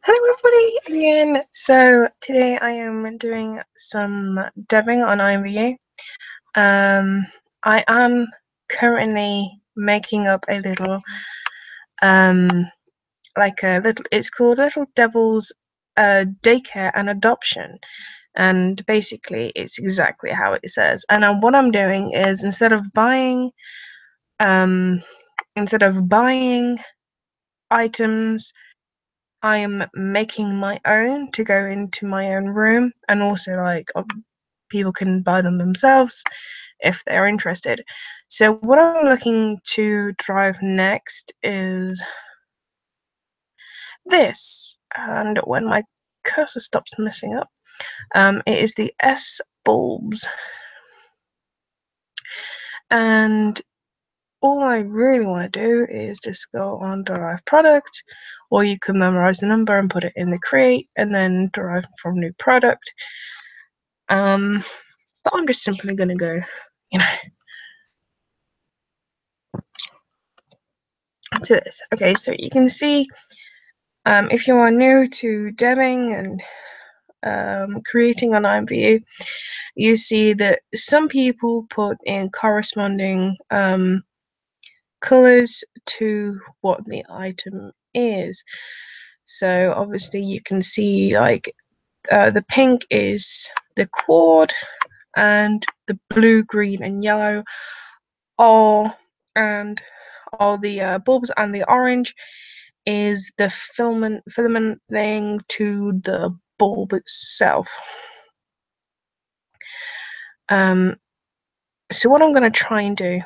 Hello everybody again. So today I am doing some deving on IMVU. I am currently making up a little it's called Little Devil's Daycare and Adoption, and basically it's exactly how it says. And what I'm doing is instead of buying items, I am making my own to go into my own room, and also people can buy them themselves if they're interested. So what I'm looking to drive next is this, and when my cursor stops messing up, it is the S bulbs, and all I really want to do is just go on derive product, or you can memorize the number and put it in the create and then derive from new product. But I'm just simply gonna go, to this. Okay, so you can see, if you are new to debbing and creating on IMVU, you see that some people put in corresponding colors to what the item is. So obviously you can see the pink is the cord, and the blue, green, and yellow are the bulbs, and the orange is the filament thing to the bulb itself. So what I'm going to try and do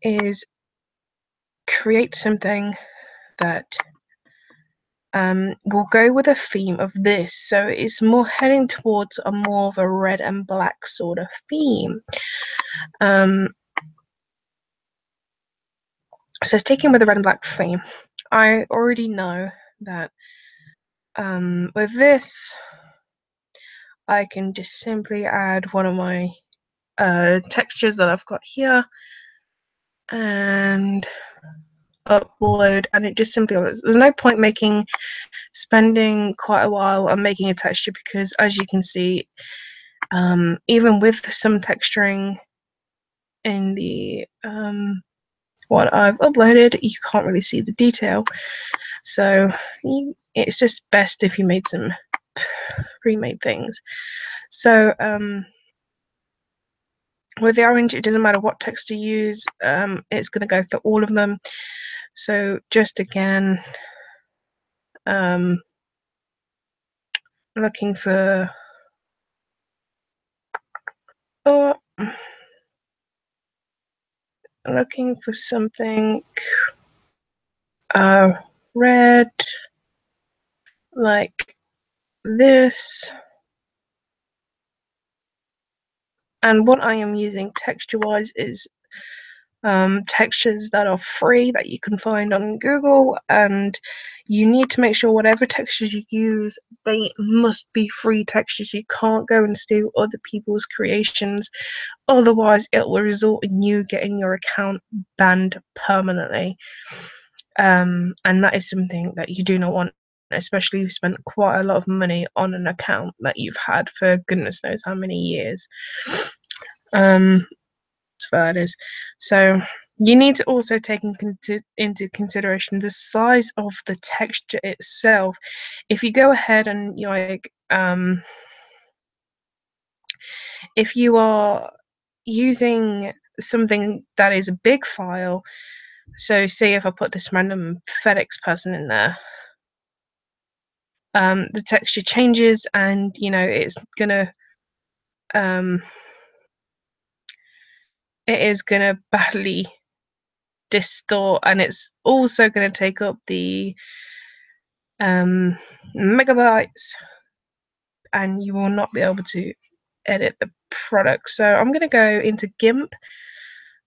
is create something that will go with a theme of this. So it's more heading towards a more of a red and black sort of theme. So sticking with the red and black theme, I already know that with this, I can just simply add one of my textures that I've got here and upload, and it just simply, there's no point spending quite a while on making a texture, because as you can see, even with some texturing in the what I've uploaded, you can't really see the detail. So it's just best if you made some pre-made things. So with the orange, it doesn't matter what text you use, it's going to go through all of them. So just again, looking for something red like this. And what I am using texture-wise is textures that are free that you can find on Google, and you need to make sure whatever textures you use, they must be free textures. You can't go and steal other people's creations, otherwise it will result in you getting your account banned permanently. And that is something that you do not want, especially if you've spent quite a lot of money on an account that you've had for goodness knows how many years. That's what that is. So you need to also take into consideration the size of the texture itself. If you go ahead and if you are using something that is a big file, so say if I put this random FedEx person in there, the texture changes, and it's gonna it is gonna badly distort, and it's also going to take up the megabytes, and you will not be able to edit the product. So I'm going to go into GIMP.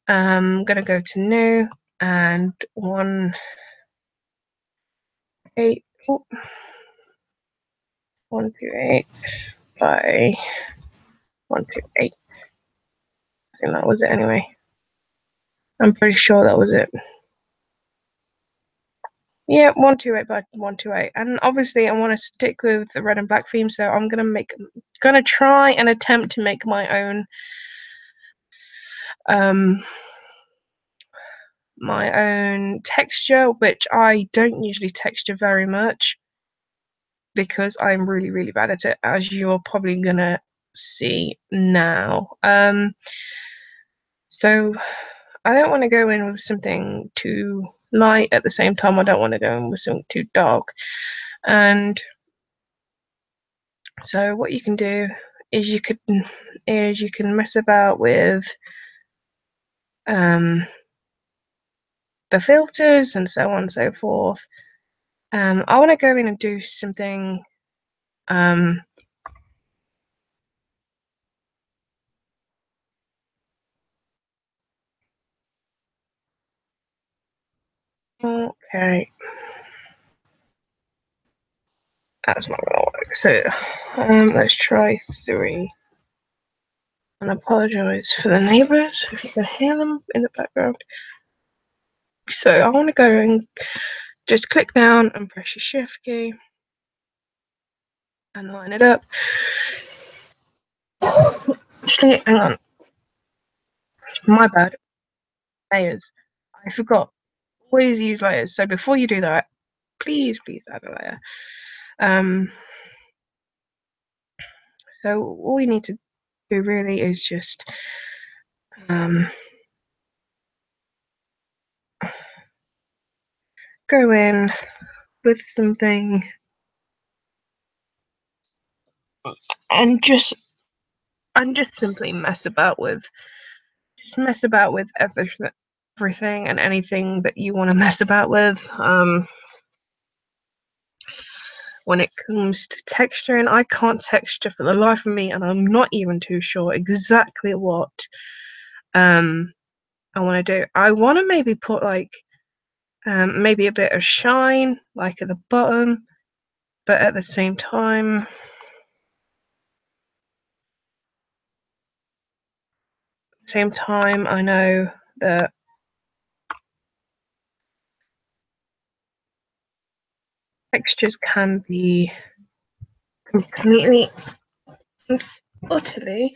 I'm going to go to new and 128 by 128. I think that was it anyway. I'm pretty sure that was it. Yeah, 128 by 128, and obviously I want to stick with the red and black theme, so I'm gonna try and attempt to make my own texture, which I don't usually texture very much because I'm really, really bad at it, as you're probably gonna see now. So I don't want to go in with something too light at the same time. I don't want to go in with something too dark. And so what you can do is you can mess about with the filters and so on and so forth. I want to go in and do something okay, that's not gonna work. So let's try 3. And I apologize for the neighbors if you can hear them in the background. So I want to go and just click down and press your shift key and line it up. Actually, hang on. My bad. Layers. I forgot. Always use layers. So before you do that, please add a layer. So all you need to do really is just go in with something and just simply mess about with everything and anything that you want to mess about with. When it comes to texturing, I can't texture for the life of me, and I'm not even too sure exactly what I want to do. I want to maybe put like maybe a bit of shine like at the bottom, but at the same time I know that textures can be completely and utterly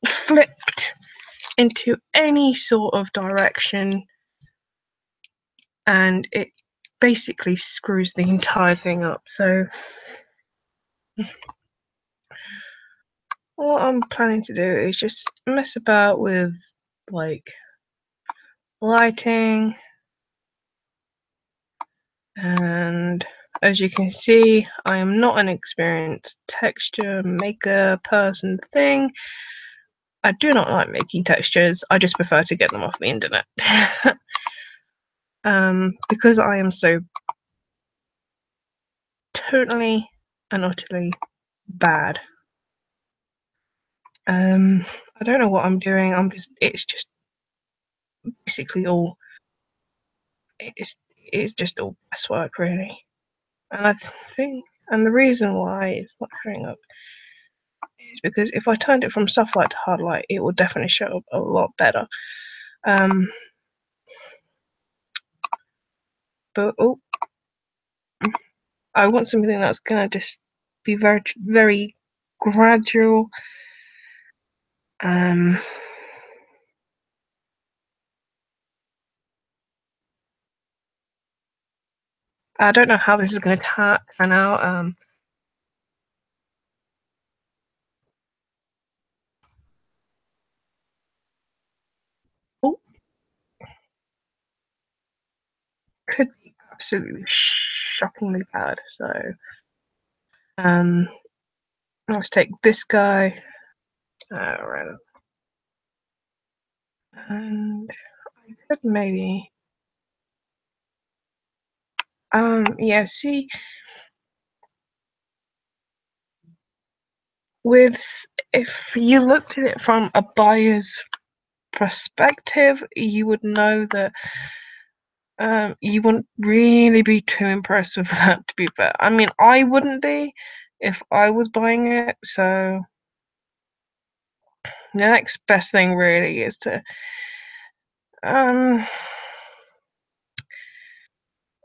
flipped into any sort of direction, and it basically screws the entire thing up. So what I'm planning to do is just mess about with like lighting, and as you can see, I am not an experienced texture maker person thing. I do not like making textures. I just prefer to get them off the internet. Because I am so totally and utterly bad. I don't know what I'm doing. It's just basically all, it's just all guesswork really. And I think, and the reason why it's not showing up is because if I turned it from soft light to hard light, it would definitely show up a lot better. But I want something that's gonna just be very, very gradual. I don't know how this is going to turn out. Could be absolutely shockingly bad. So, let's take this guy. Right. And I could maybe, yeah. See, if you looked at it from a buyer's perspective, you would know that you wouldn't really be too impressed with that, to be fair. I mean, I wouldn't be if I was buying it. So the next best thing really is to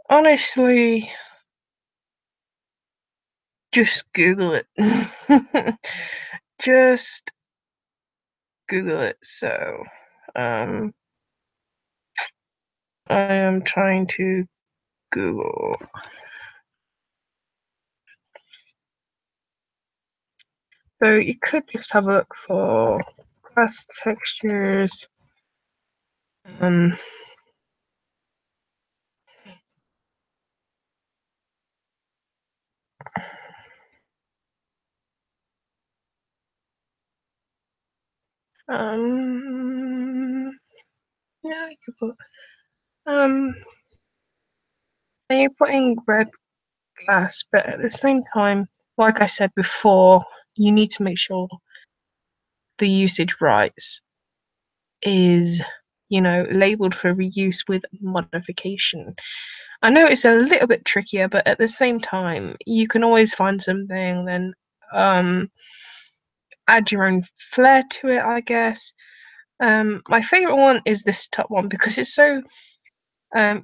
Honestly, just Google it. Just Google it. So, I am trying to Google. So you could just have a look for grass textures. Um, yeah, you could put, and you're putting red glass, but at the same time, like I said before, you need to make sure the usage rights is, labeled for reuse with modification. I know it's a little bit trickier, but at the same time, you can always find something, then add your own flair to it, I guess. My favorite one is this top one because it's so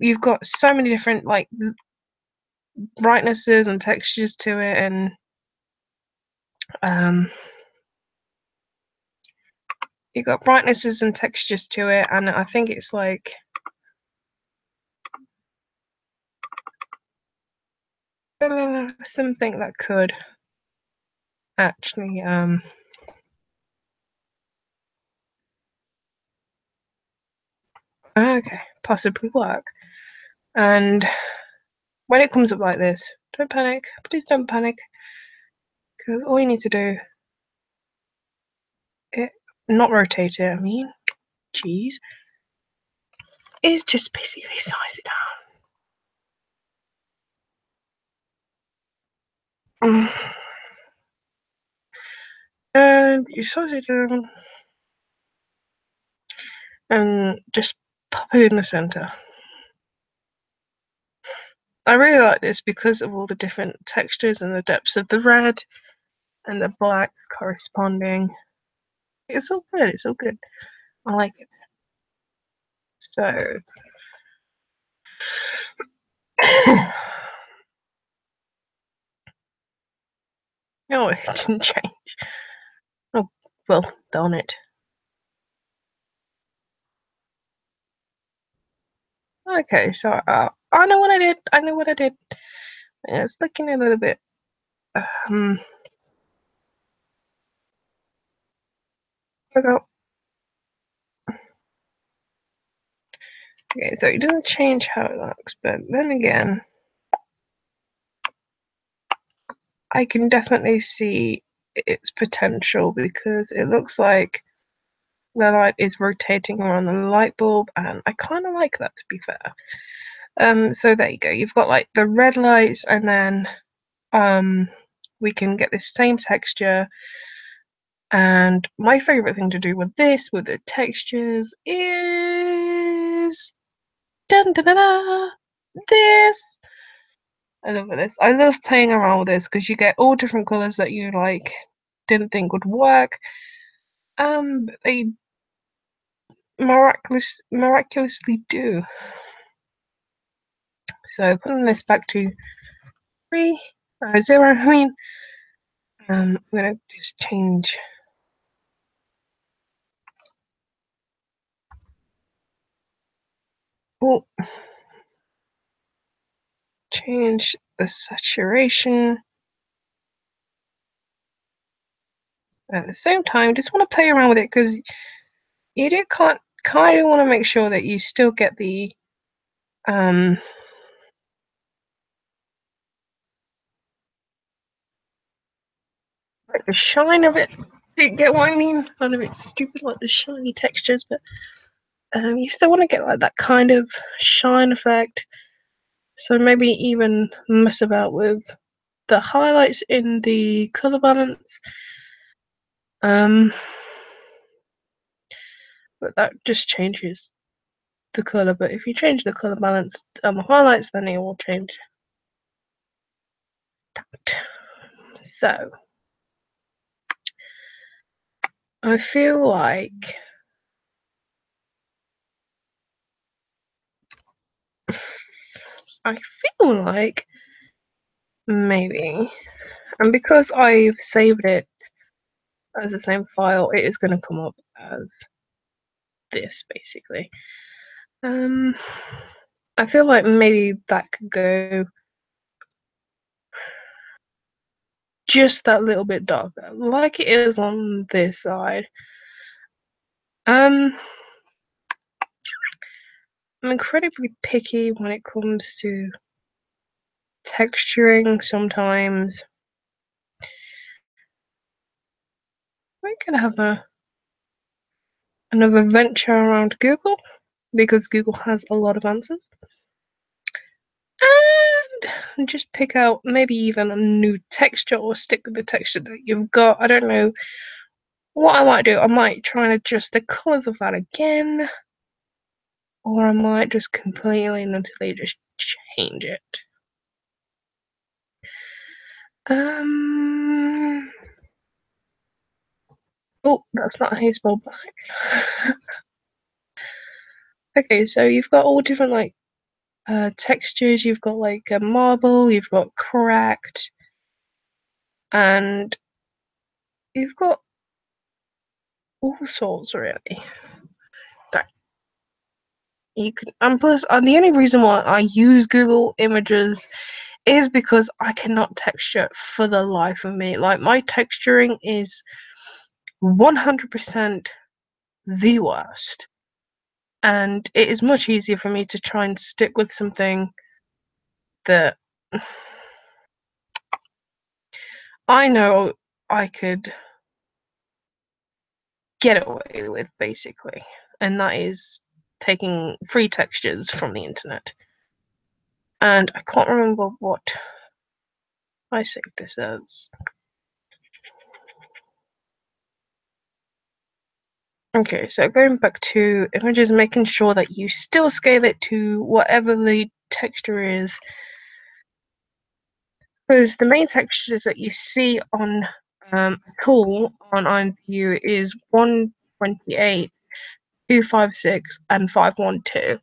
you've got so many different like brightnesses and textures to it, and um, you've got brightnesses and textures to it, and I think it's like something that could actually okay, possibly work. And when it comes up like this, don't panic. Please don't panic, because all you need to do it not rotate it. I mean, geez, is just basically size it down. And you size it down and just pop it in the center. I really like this because of all the different textures and the depths of the red and the black corresponding. It's all good. It's all good. I like it. So, no, it didn't change. Oh, well, darn it. Okay, so I know what I did. I know what I did. Yeah, it's looking a little bit. Um, I go. Okay, so it doesn't change how it looks, but then again, I can definitely see its potential because it looks like the light is rotating around the light bulb, and I kind of like that, to be fair. So there you go. You've got like the red lights, and then we can get this same texture. And my favorite thing to do with this, with the textures, is dun, dun, dun, dun, this. I love this. I love playing around with this because you get all different colors that you like didn't think would work. They miraculously do. So putting this back to 3 0. I mean, I'm gonna just change. Oh, change the saturation. At the same time, just want to play around with it because you do kind of want to make sure that you still get the like the shine of it. You get what I mean? Kind of a bit stupid, like the shiny textures, but you still want to get like that kind of shine effect. So maybe even mess about with the highlights in the color balance. But that just changes the color. But if you change the color balance highlights, then it will change that. So I feel like I feel like maybe, and because I've saved it as the same file, it is going to come up as this basically. I feel like maybe that could go just that little bit darker, like it is on this side. I'm incredibly picky when it comes to texturing sometimes. I could have another venture around Google because Google has a lot of answers. And just pick out maybe even a new texture or stick with the texture that you've got. I don't know what I might do. I might try and adjust the colours of that again. Or I might just completely and utterly just change it. Oh, that's not how you spell black. Okay, so you've got all different like textures. You've got like a marble, you've got cracked, and you've got all sorts really. That you can, and plus, the only reason why I use Google Images is because I cannot texture for the life of me. Like my texturing is 100% the worst. And it is much easier for me to try and stick with something that I know I could get away with, basically. And that is taking free textures from the internet. And I can't remember what I saved this as. Okay, so going back to images, making sure that you still scale it to whatever the texture is. Because the main textures that you see on a tool on IMVU is 128, 256, and 512.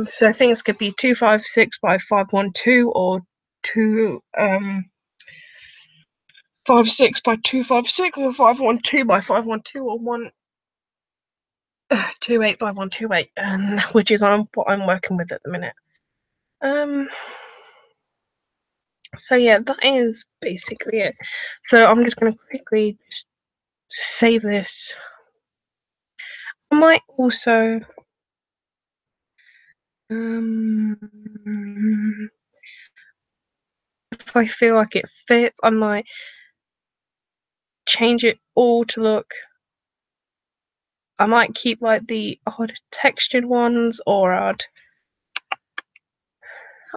So things could be 256 by 512 or 256 by 256 or 512 by 512 or 128 by 128, which is what I'm working with at the minute. So yeah, that is basically it. So I'm just going to quickly just save this. I might also if I feel like it fits, I might change it all to look. I might keep like the odd textured ones, or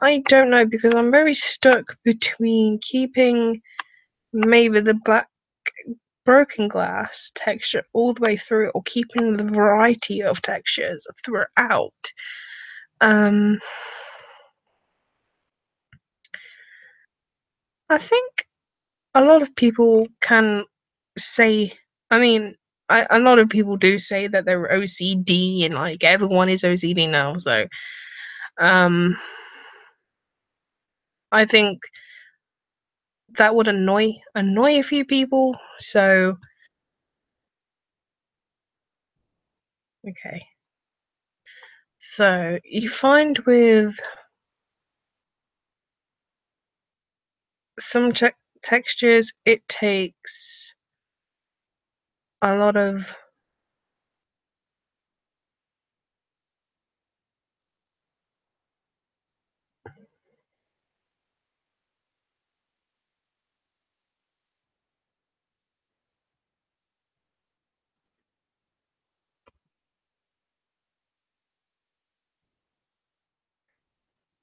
I don't know, because I'm very stuck between keeping maybe the black broken glass texture all the way through, or keeping the variety of textures throughout. I think a lot of people can say, I mean, a lot of people do say that they're OCD, and like everyone is OCD now, so I think that would annoy a few people. So okay, so you find with some textures it takes a lot of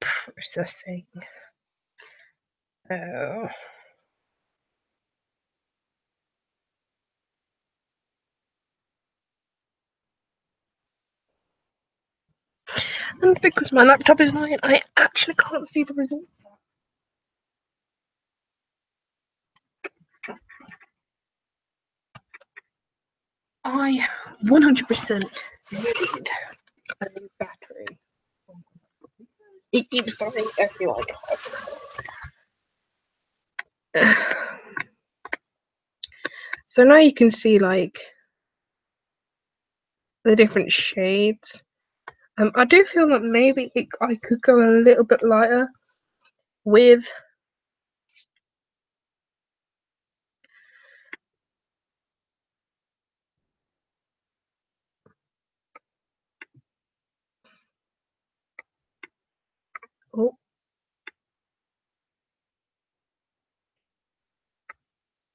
processing. Oh. And because my laptop is not in, I actually can't see the result. I 100% need a new battery. It keeps dying everyone. So now you can see like the different shades. I do feel that maybe I could go a little bit lighter with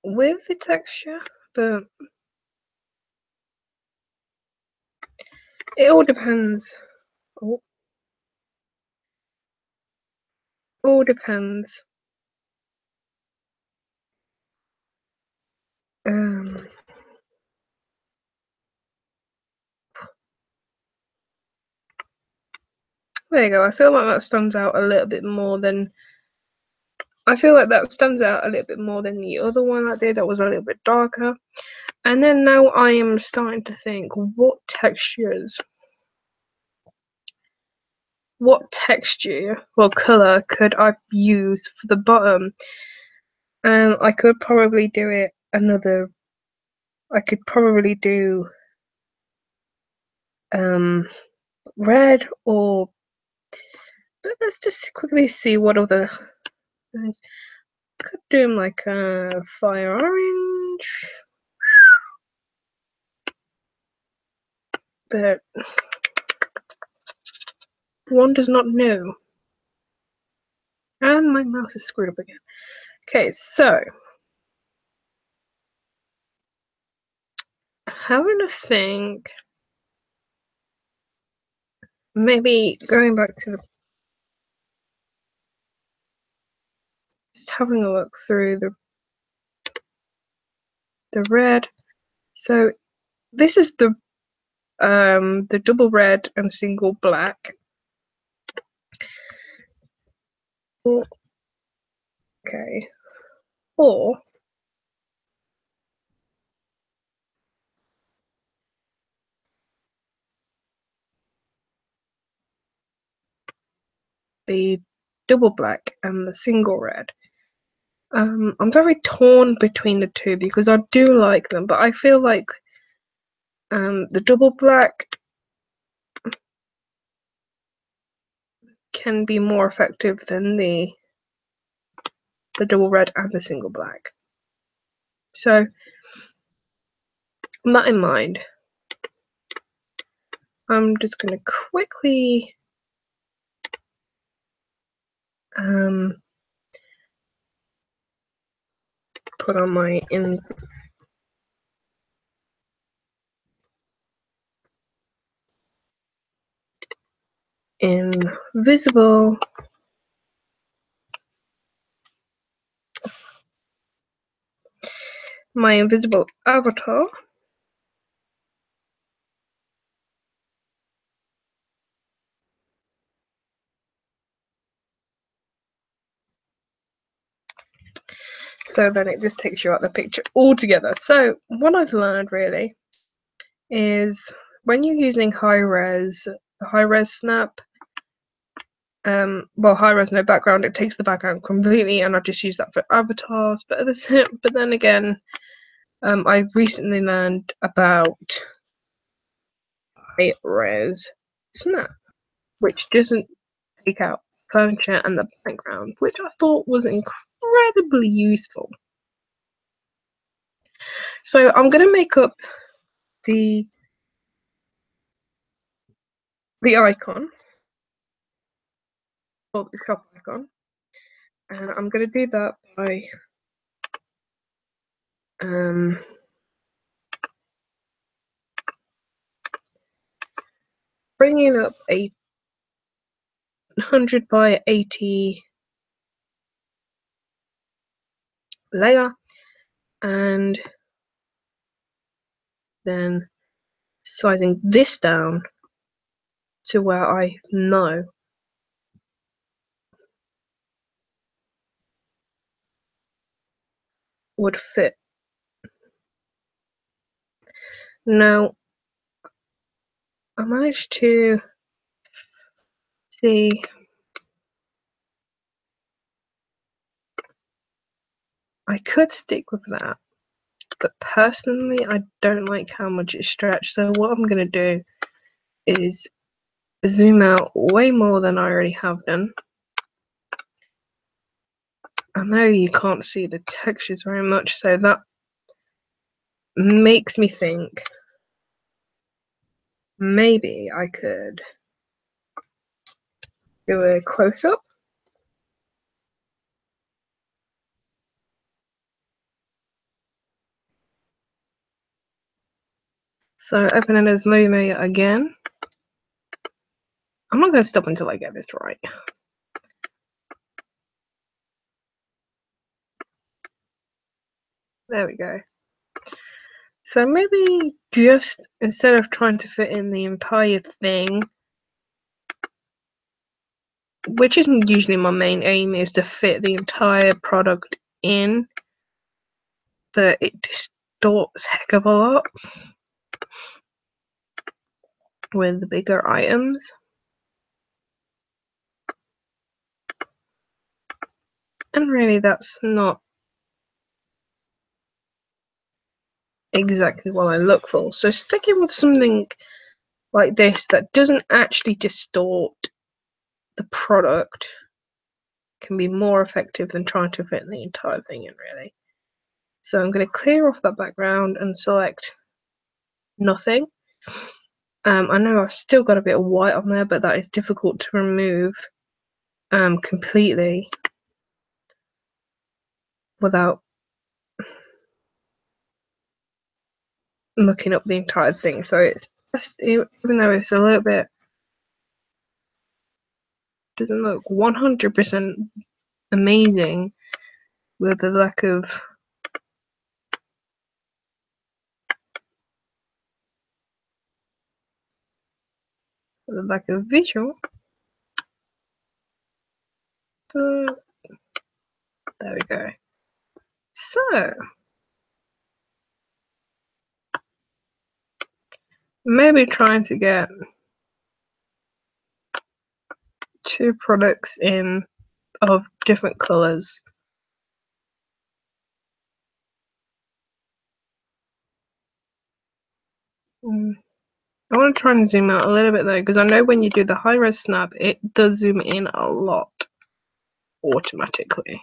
with the texture, but it all depends. All depends. There you go. I feel like that stands out a little bit more than. I feel like that stands out a little bit more than the other one I did that was a little bit darker. And then now I am starting to think, what texture, or colour could I use for the bottom? I could probably do it another. I could probably do red or. But let's just quickly see what other. I could do them like a fire orange, but one does not know. And my mouse is screwed up again. Okay, so having a think, maybe going back to just having a look through the red. So this is the double red and single black. Okay, or the double black and the single red. I'm very torn between the two because I do like them, but I feel like the double black can be more effective than the double red and the single black. So, that in mind, I'm just going to quickly put on my invisible avatar. So then it just takes you out the picture altogether. So what I've learned really is when you're using high res snap, well, high res no background, it takes the background completely, and I just use that for avatars. But then again, I recently learned about high res snap, which doesn't take out furniture and the background, which I thought was incredibly useful. So I'm going to make up the icon, or the shop icon, and I'm going to do that by bringing up a 100 by 80 layer, and then sizing this down to where I know would fit. Now, I managed to see I could stick with that, but personally I don't like how much it's stretched, so what I'm going to do is zoom out way more than I already have done. I know you can't see the textures very much, so that makes me think maybe I could do a close-up. So opening as Lume again. I'm not going to stop until I get this right. There we go. So maybe just instead of trying to fit in the entire thing, which isn't usually my main aim, is to fit the entire product in, that it distorts heck of a lot with the bigger items. And really that's not exactly what I look for. So sticking with something like this that doesn't actually distort the product can be more effective than trying to fit the entire thing in, really. So I'm going to clear off that background and select nothing. I know I've still got a bit of white on there, but that is difficult to remove completely without looking up the entire thing. So it's just, even though it's a little bit, doesn't look 100% amazing with the lack of visual. But there we go. So maybe trying to get 2 products in of different colors. I want to try and zoom out a little bit though, because I know when you do the high-res snap, it does zoom in a lot automatically.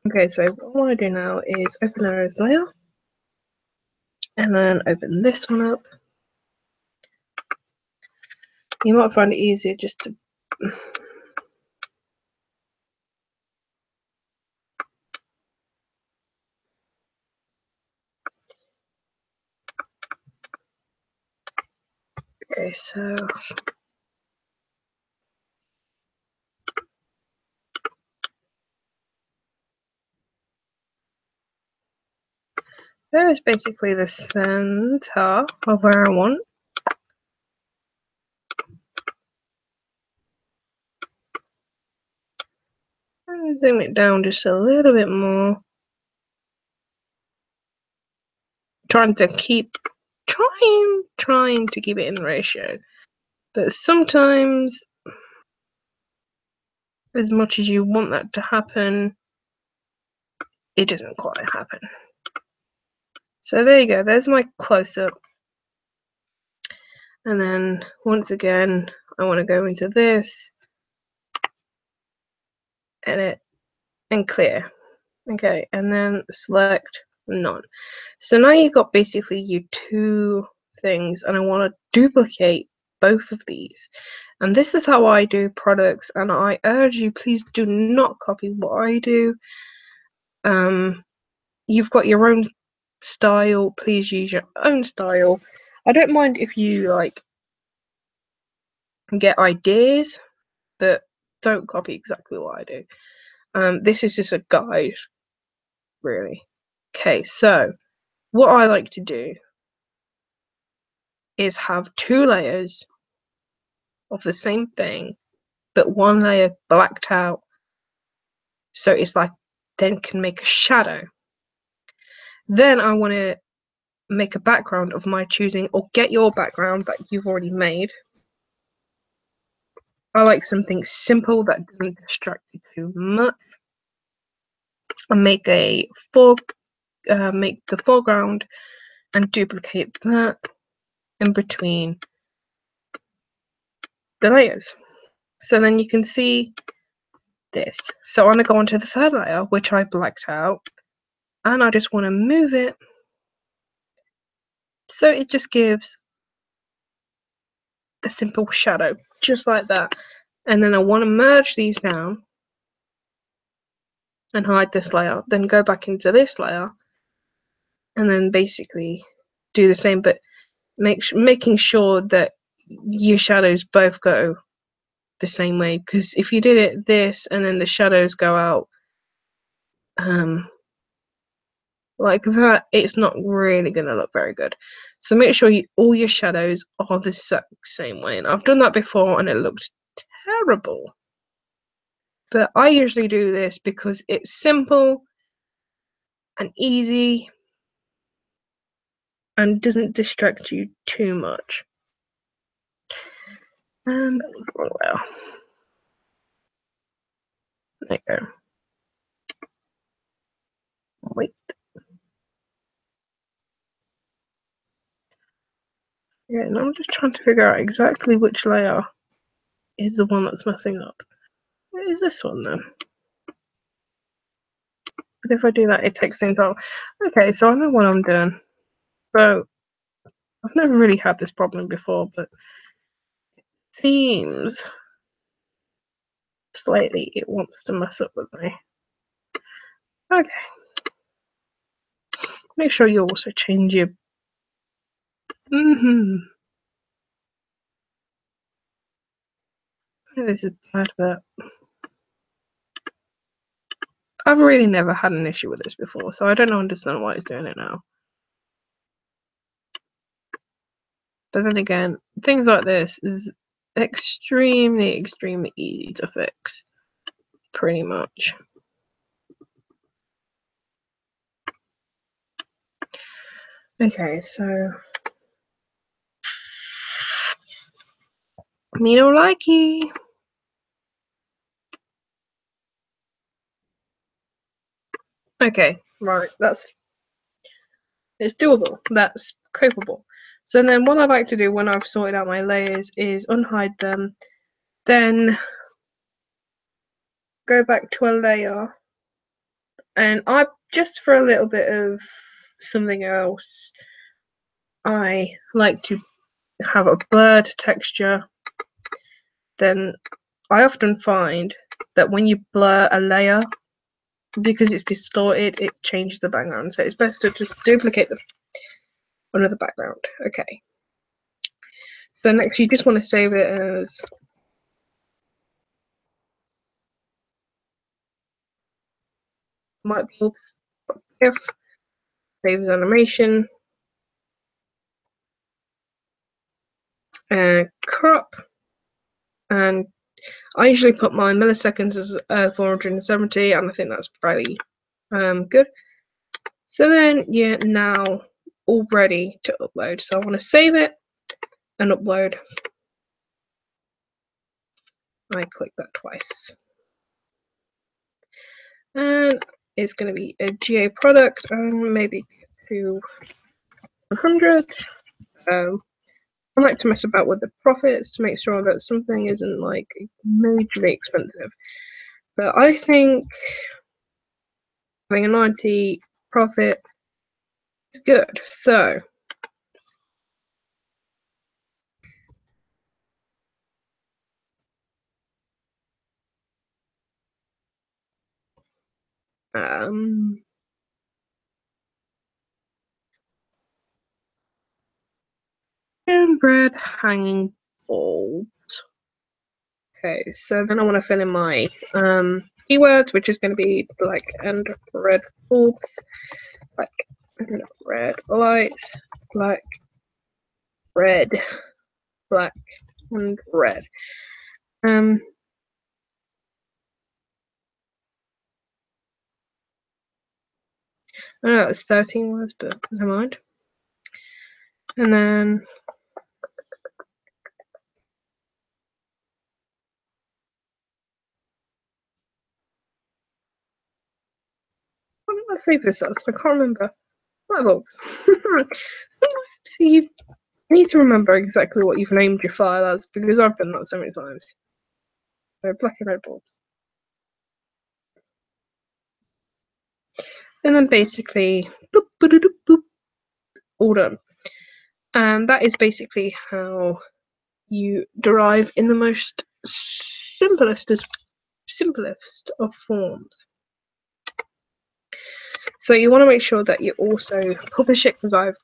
Okay, so what I want to do now is open Arrow's layer, and then open this one up. You might find it easier just to okay, so there is basically the center of where I want. And zoom it down just a little bit more. Trying to keep it in ratio. But sometimes, as much as you want that to happen, it doesn't quite happen. So there you go, there's my close-up. And then once again, I want to go into this, edit, and clear. Okay, and then select none. So now you've got basically your 2 things, and I want to duplicate both of these. And this is how I do products, and I urge you, please do not copy what I do. You've got your own style, please use your own style. I don't mind if you like get ideas, but don't copy exactly what I do. This is just a guide, really. Okay, so what I like to do is have 2 layers of the same thing, but one layer blacked out, so it's like then can make a shadow. Then I want to make a background of my choosing, or get your background that you've already made. I like something simple that doesn't distract you too much. And make the foreground and duplicate that in between the layers. So then you can see this. So I want to go onto the third layer, which I blacked out, and I just want to move it so it just gives a simple shadow, just like that. And then I want to merge these down and hide this layer, then go back into this layer, and then basically do the same, but making sure that your shadows both go the same way, because if you did it this and then the shadows go out like that, it's not really going to look very good. So make sure all your shadows are the same way, and I've done that before and it looked terrible, but I usually do this because it's simple and easy and doesn't distract you too much. And well, there you go. Wait. Yeah, and I'm just trying to figure out exactly which layer is the one that's messing up. What is this one then? But if I do that, it takes things off. Okay, so I know what I'm doing. So I've never really had this problem before, but it seems slightly it wants to mess up with me. Okay. Make sure you also change your This is bad, but I've really never had an issue with this before, so I don't understand why it's doing it now. But then again, things like this is extremely, extremely easy to fix. Pretty much. Okay, so me no likey. Okay, right, it's doable. That's copable. So then what I like to do when I've sorted out my layers is unhide them, then go back to a layer, and I just for a little bit of something else, I like to have a blurred texture. Then I often find that when you blur a layer, because it's distorted, it changes the background. So it's best to just duplicate another background. Okay. So next you just want to save it as might be if save as animation, crop, and I usually put my milliseconds as 470, and I think that's fairly good. So then you're now all ready to upload. So I want to save it and upload. I click that twice. And it's going to be a GA product, and maybe 200. I like to mess about with the profits to make sure that something isn't like majorly expensive. But I think having a 90 profit is good. So bread hanging balls. Okay, so then I want to fill in my keywords, which is going to be black and red bulbs, black and red lights, black, red, black, and red. I know it's 13 words, but never mind. And then what did I save this as? I can't remember. Well, you need to remember exactly what you've named your file as, because I've done that so many times. So black and red bulbs. And then basically, boop, boop, boop, boop, all done. And that is basically how you derive in the most simplest of forms. So you want to make sure that you also publish it, because I've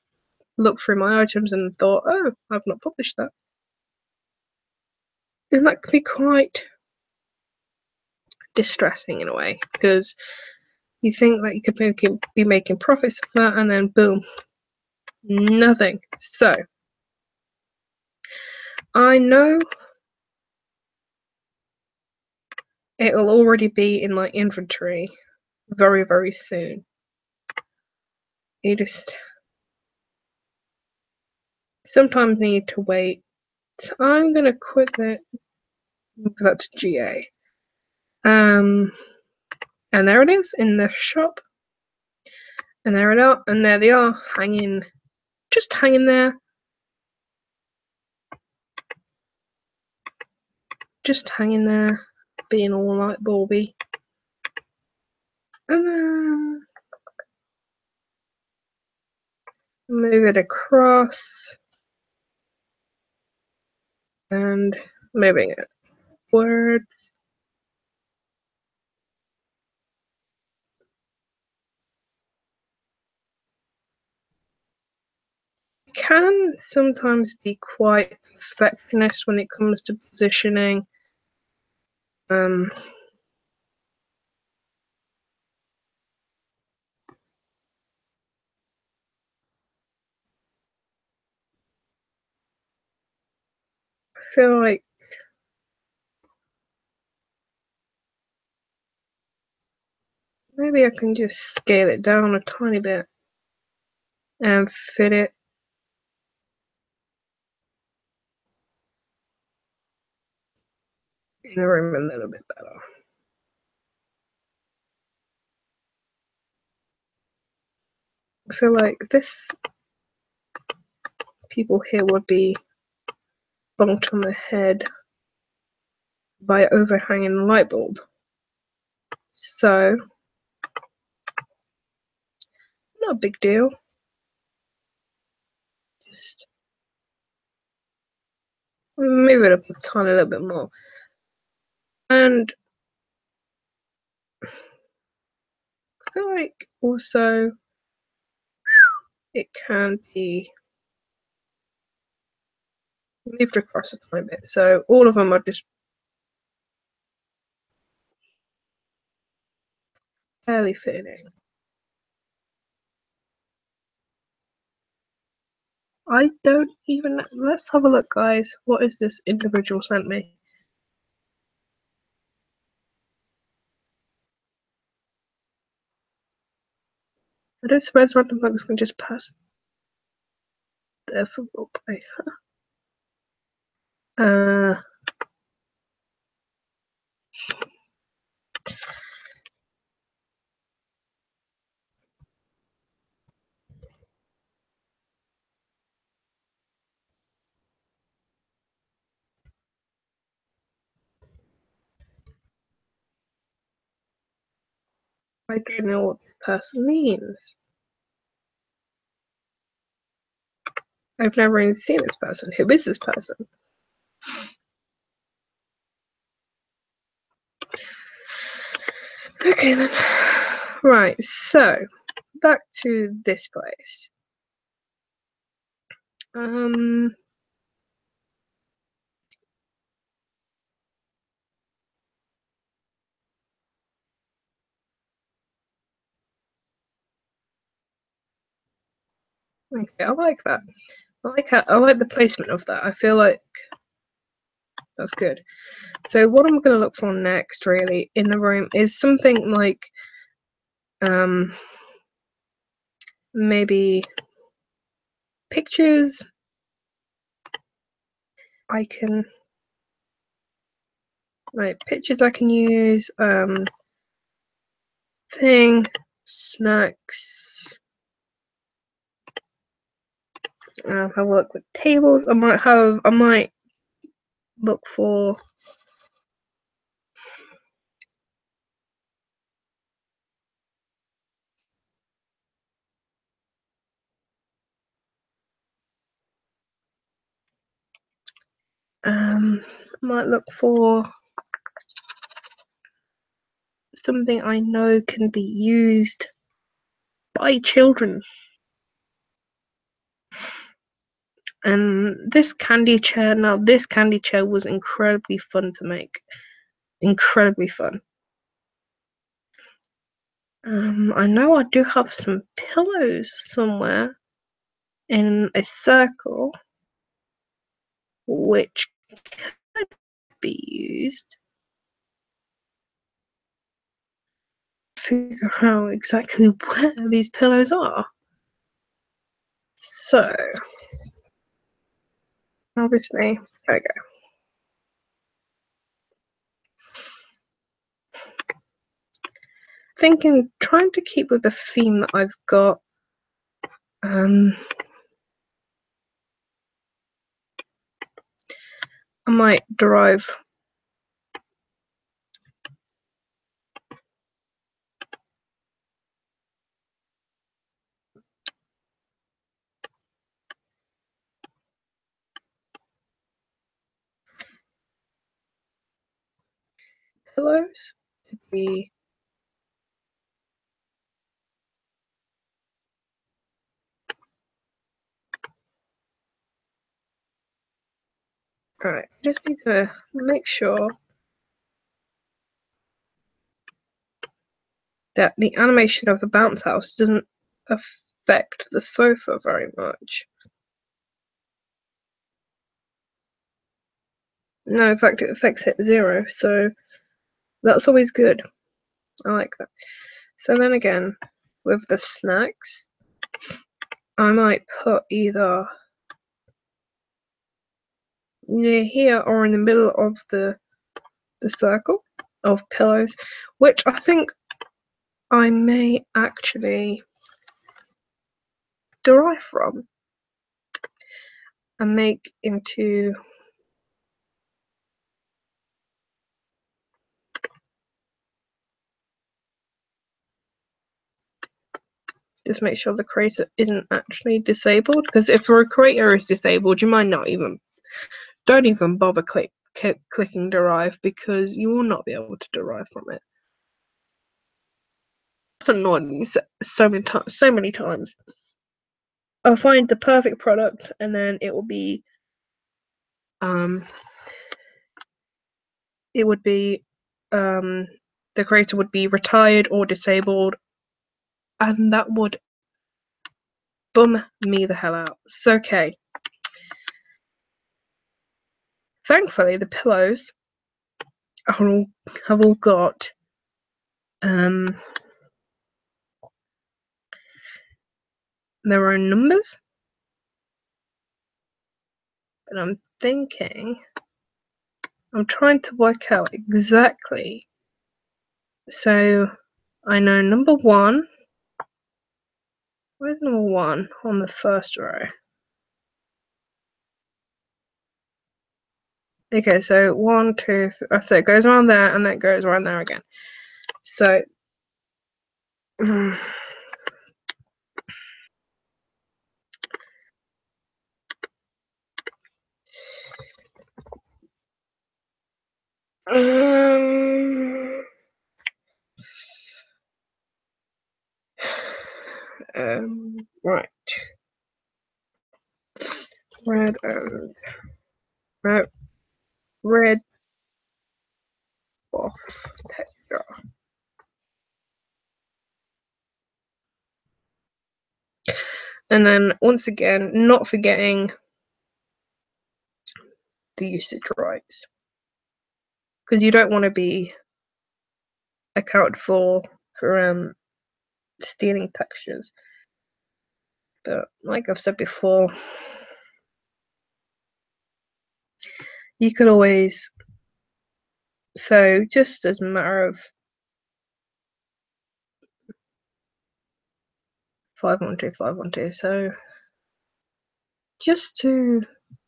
looked through my items and thought, oh, I've not published that. And that can be quite distressing in a way, because you think that you could be making profits of that, and then boom, nothing. So I know it'll already be in my inventory very, very soon. You just sometimes need to wait. So I'm gonna quit it, move that to GA. And there it is in the shop. And there it are, and there they are, hanging, just hanging there. Just hanging there, being all light bulby. And then move it across. And moving it forward. Can sometimes be quite perfectionist when it comes to positioning. I feel like maybe I can just scale it down a tiny bit and fit it in the room a little bit better. I feel like this people here would be bonked on the head by overhanging light bulb. So, not a big deal. Just move it up a tiny little bit more. And I feel like also it can be moved across a tiny bit. So all of them are just barely fitting. I don't even, let's have a look, guys. What is this individual sent me? I don't suppose random bugs can just pass there for roleplay. I don't know what this person means. I've never even seen this person. Who is this person? Okay then. Right, so back to this place. Okay, I like that. I like the placement of that. I feel like that's good. So what I'm going to look for next, really, in the room is something like, maybe pictures. I can use snacks. Have a look with tables. I might look for something I know can be used by children. And this candy chair was incredibly fun to make. Incredibly fun. I know I do have some pillows somewhere in a circle which could be used. Figure out exactly where these pillows are. So, obviously, there we go. Trying to keep with the theme that I've got. I might derive pillows to be right. Just need to make sure that the animation of the bounce house doesn't affect the sofa very much. No, in fact, it affects it 0, so that's always good. I like that. So then again, with the snacks, I might put either near here or in the middle of the circle of pillows, which I think I may actually derive from and make into just make sure the creator isn't actually disabled, because if the creator is disabled, you might not even don't even bother clicking derive, because you will not be able to derive from it. It's annoyed me so many times. I'll find the perfect product and then it will be the creator would be retired or disabled, and that would bum me the hell out. So okay. Thankfully the pillows have all got their own numbers. But I'm trying to work out exactly. So I know number 1. Where's number 1 on the first row? Okay, so 1, 2, 3. So it goes around there and then it goes around there again. So right. Red off texture. And then once again, not forgetting the usage rights, because you don't want to be accounted for stealing textures. But like I've said before, you could always, so just as a matter of 512, 512, so just to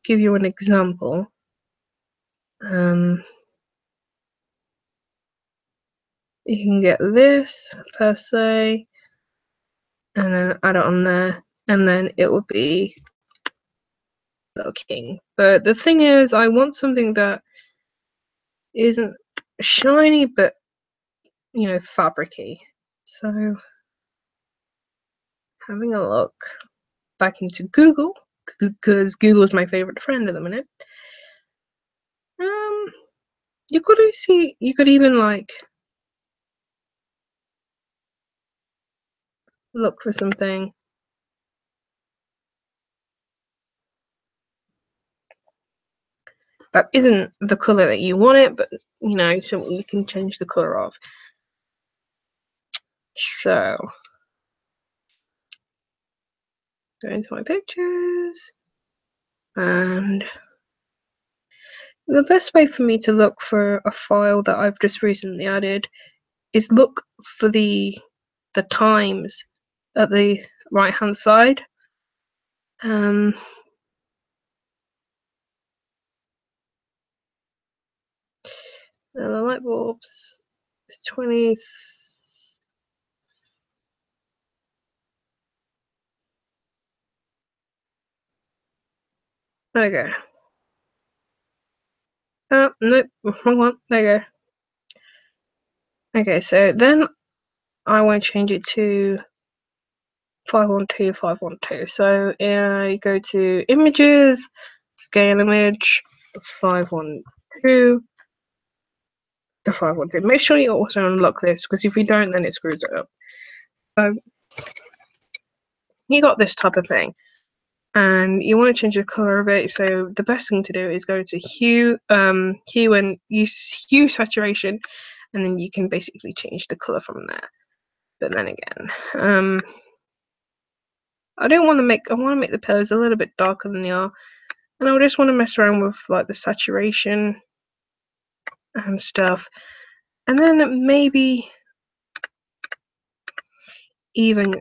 give you an example, you can get this per se, and then add it on there, and then it will be Little King. But the thing is, I want something that isn't shiny, but, you know, fabricy. So, having a look back into Google, because Google's my favorite friend at the minute. You could see, you could even like look for something that isn't the color that you want it, but you know, so you can change the color of. So, go into my pictures, and the best way for me to look for a file that I've just recently added is look for the times at the right hand side. The light bulbs is 20. Okay. Nope, wrong one. There you go. Okay, so then I want to change it to 512, 512. So you go to images, scale image, 512 to 512. Make sure you also unlock this, because if you don't, then it screws it up. So you got this type of thing, and you want to change the color of it. So the best thing to do is go to hue, hue, and use hue saturation, and then you can basically change the color from there. But then again, I want to make the pillars a little bit darker than they are, and I just want to mess around with like the saturation and stuff, and then maybe even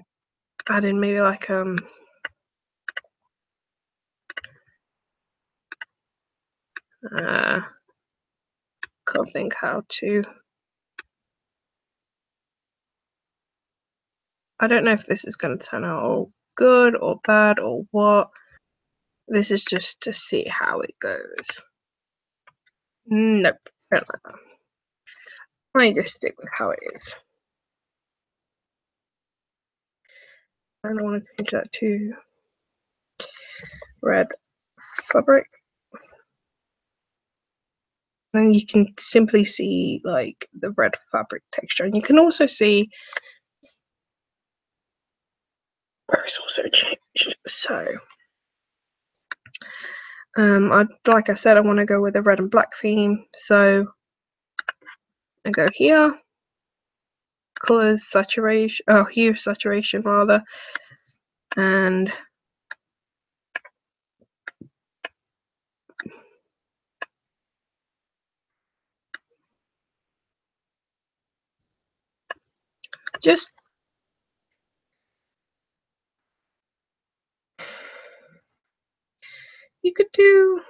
add in maybe like can't think how to. I don't know if this is going to turn out all good or bad or what. This is just to see how it goes. Nope, don't like that. I just stick with how it is. I don't want to change that to red fabric. And you can simply see like the red fabric texture, and you can also see where it's also changed. So, like I said, I want to go with a red and black theme. So, I go here, colors saturation, hue saturation rather, and just you could do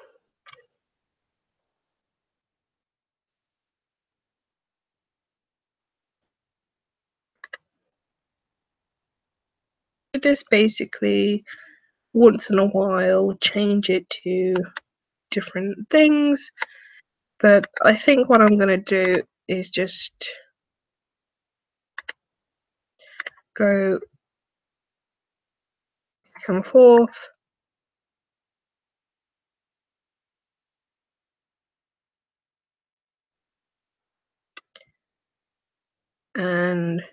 just basically once in a while change it to different things. But I think what I'm going to do is just go back and forth. And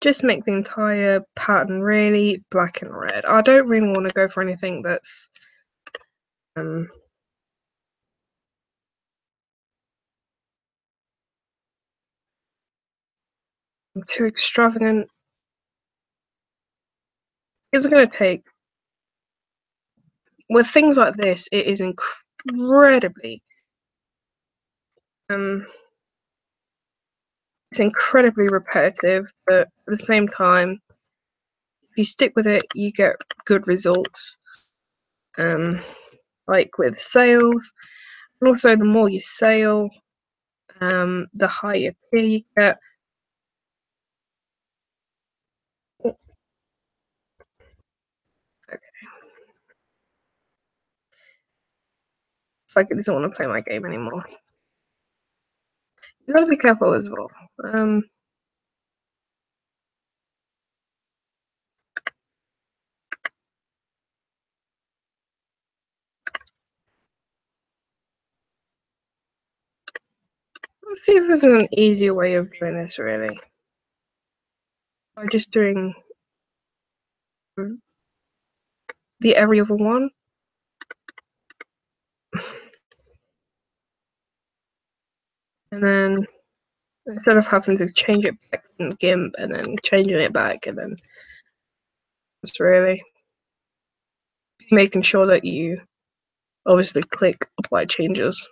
just make the entire pattern really black and red. I don't really want to go for anything that's too extravagant. it's going to take, with things like this, it is incredibly it's incredibly repetitive, but at the same time, if you stick with it, you get good results. Like with sales, and also the more you sell, the higher tier you get. Okay. It's like it doesn't want to play my game anymore. You gotta be careful as well. Let's see if there's an easier way of doing this, really. By just doing the every other one. And then instead of having to change it back in GIMP and then changing it back, and then it's really making sure that you obviously click apply changes.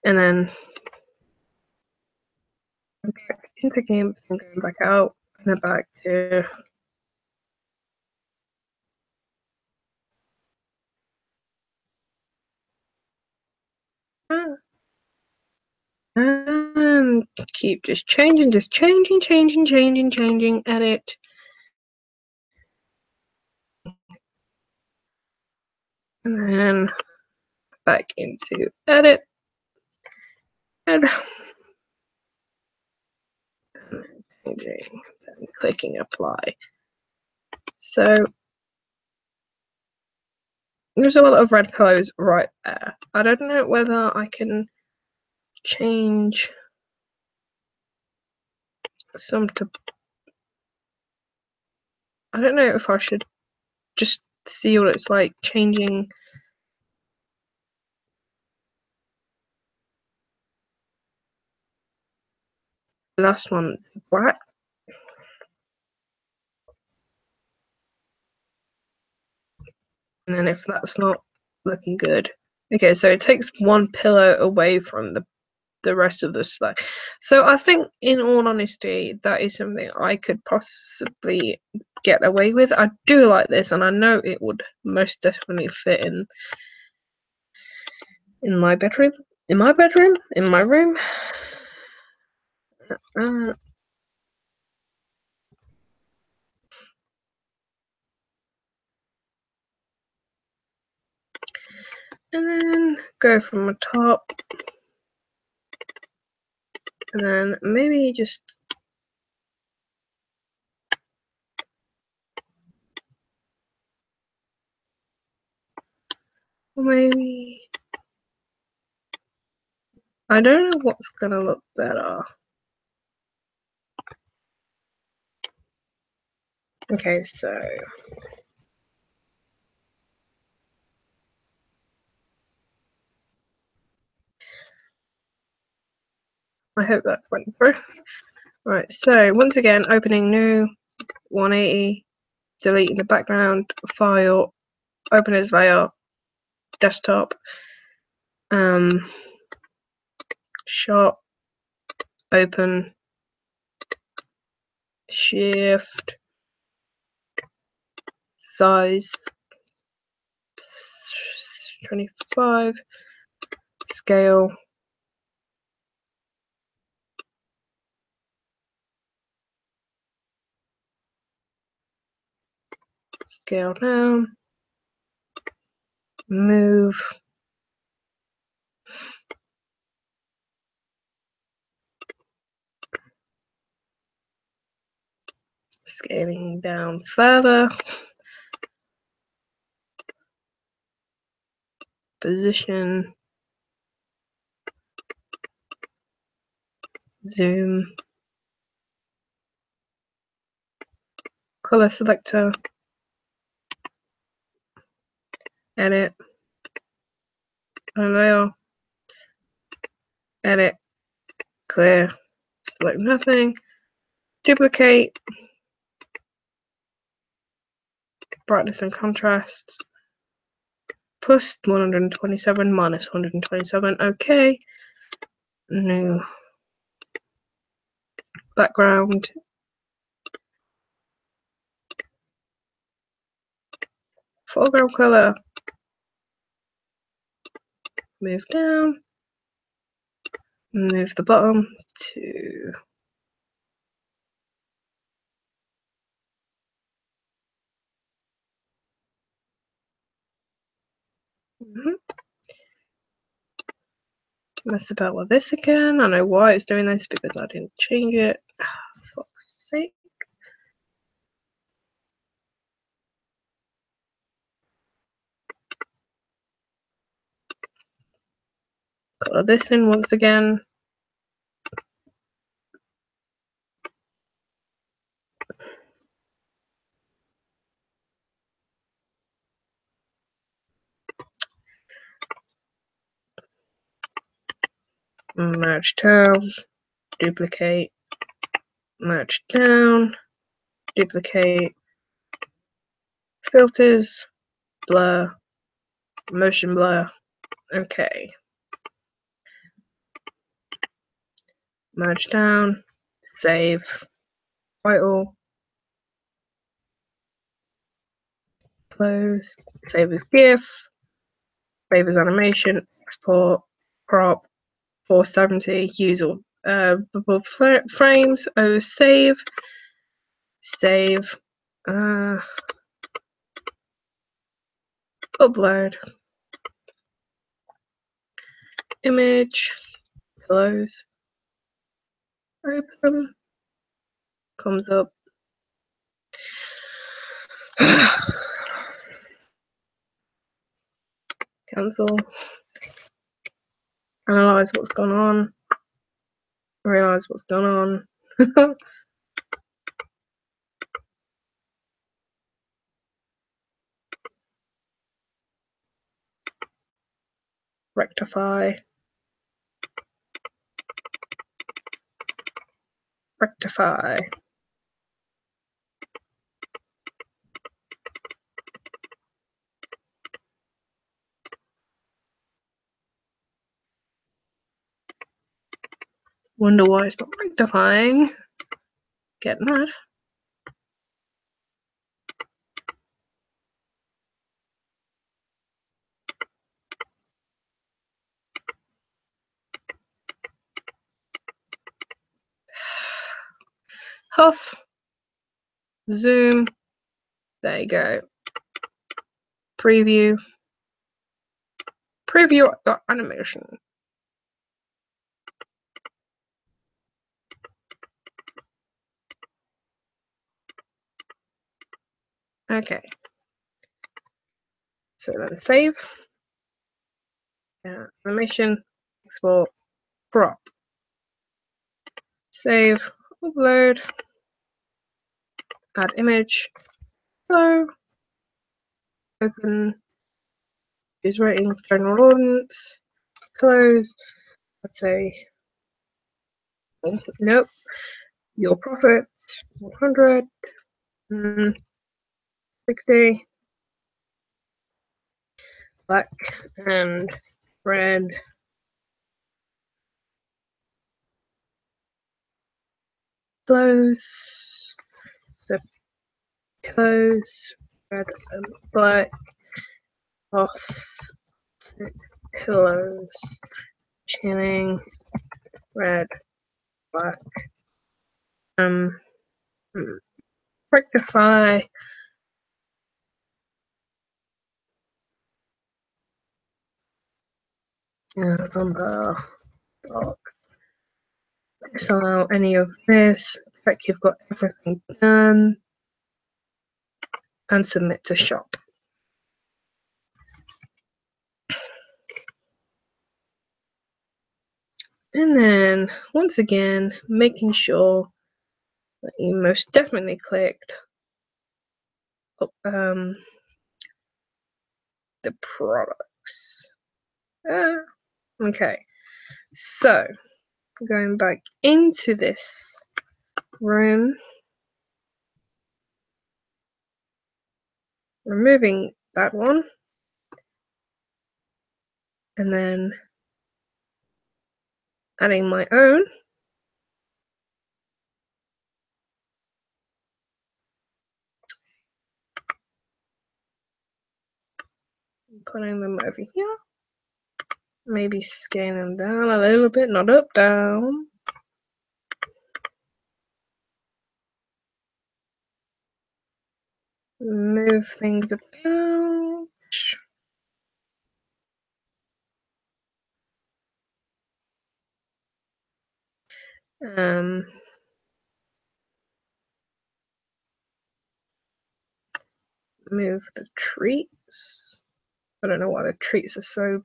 And then back into GIMP and going back out and then back to and keep just changing, edit. And then back into edit. And changing, then clicking apply. So there's a lot of red pillows right there. I don't know whether I can change some to, I don't know if I should just see what it's like changing the last one black. And then if that's not looking good. Okay, so it takes one pillow away from the rest of the slide. So I think, in all honesty, that is something I could possibly get away with. I do like this, and I know it would most definitely fit in my bedroom, in my room. And then go from the top, and then maybe just maybe I don't know what's gonna look better. Okay, so I hope that went through. Right, so once again, opening new 180, deleting the background, file, open as layer, desktop, shop, open, shift, size 25, scale, scale down, move, scaling down further, position, zoom, color selector, edit, layer, edit, clear, select nothing, duplicate, brightness and contrast, plus 127, minus 127, okay. New background, foreground color, move down, move the bottom to mess about with this again. I know why it's doing this because I didn't change it. For fuck's sake. Color this in once again. Merge down, duplicate, merge down, duplicate, filters, blur, motion blur, okay. Merge down, save, title, close, save as GIF, save as animation, export, crop, 470, use all above frames, save, upload, image, close, open, comes up. Cancel, analyze what's gone on, realize what's gone on. Rectify, rectify. Wonder why it's not rectifying. Get mad. Huff, zoom, there you go. Preview, preview your animation. Okay, so then save, animation, export, crop, save, upload, add image, hello, open, use rating, general audience, close, let's say, oh, nope, your profit, 100, 60, black and red, close, the close, red and black, off, close, chilling, red, black, rectify, number, dark, allow any of this, check you've got everything done, and submit to shop. And then, once again, making sure that you most definitely clicked the products. Okay, so going back into this room, removing that one, and then adding my own. Putting them over here. Maybe scale them down a little bit, not up, down. Move things about. Move the treats. I don't know why the treats are so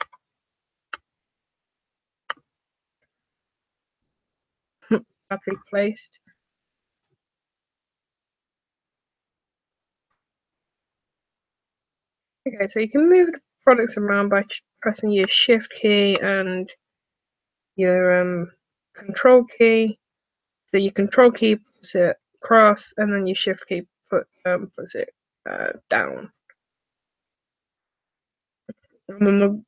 badly placed. Okay, so you can move the products around by pressing your shift key and your control key. So your control key puts it across, and then your shift key puts it down. And then the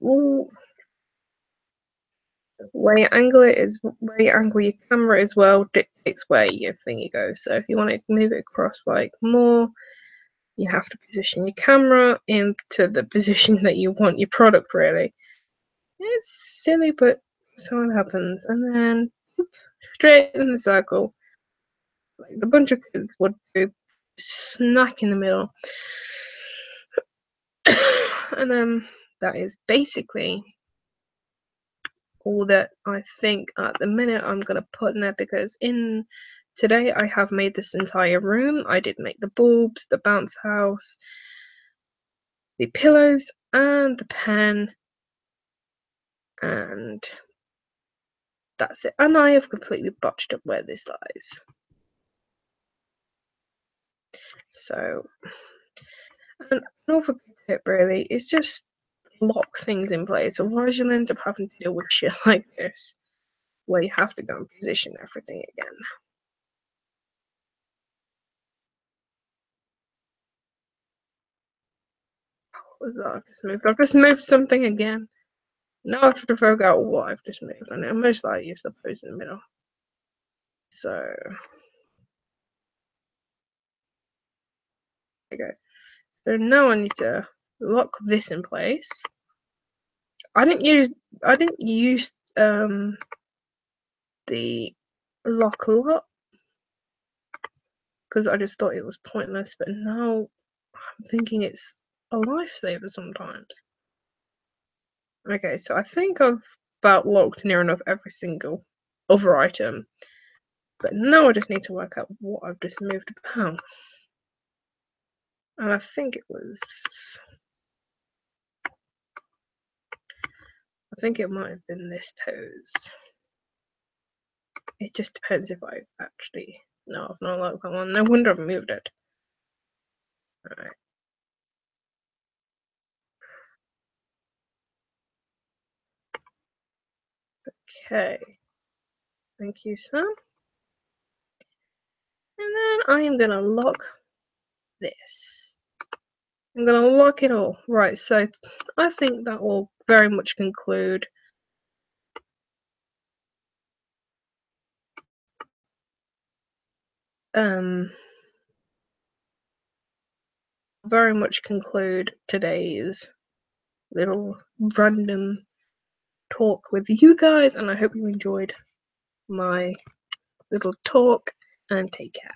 way you angle it is where you angle your camera as well dictates where your thingy goes. So if you want to move it across like more, you have to position your camera into the position that you want your product, really. It's silly, but that's how it happens. And then straight in the circle, like the bunch of kids would do, smack in the middle. And then that is basically all that I think at the minute I'm going to put in there, because today I have made this entire room. I did make the bulbs, the bounce house, the pillows, and the pen, and that's it. And I have completely botched up where this lies. So, and another good tip really is just lock things in place, otherwise you'll end up having to deal with shit like this, where you have to go and position everything again. What was that? I've just moved something again. Now I have to figure out what I've just moved, and I'm most likely use the pose in the middle. So okay. So now I need to lock this in place. I didn't use the lock a lot because I just thought it was pointless, but now I'm thinking it's a lifesaver sometimes. Okay, so I think I've about locked near enough every single other item, but now I just need to work out what I've just moved about. And I think it might have been this pose. It just depends if I actually, no, I've not locked that one. No wonder I've moved it. Alright. Okay. Thank you, Sam. And then I am gonna lock this. I'm gonna lock it all. Right, so I think that will very much conclude today's little random talk with you guys, and I hope you enjoyed my little talk, and take care.